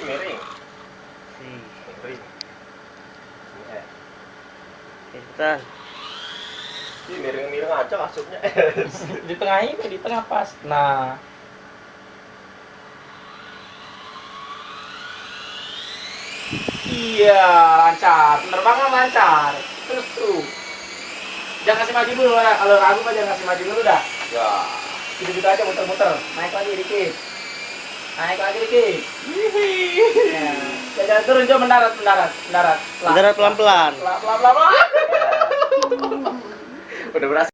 Miring. Sih. Pintar. Miring-miring aja kasutnya. Di tengah ini, di tengah pas. Nah. Iya, lancar. Penerbangan lancar. Terus tuh. Jangan kasih maju dulu ya. Kalau ragu mah jangan kasih maju dulu dah. Ya. Gitu-gitu aja muter-muter. Naik lagi dikit. Naik lagi dikit. Ya, jangan turun, coba mendarat. Mendarat pelan-pelan. Pelan-pelan. Udah berhasil.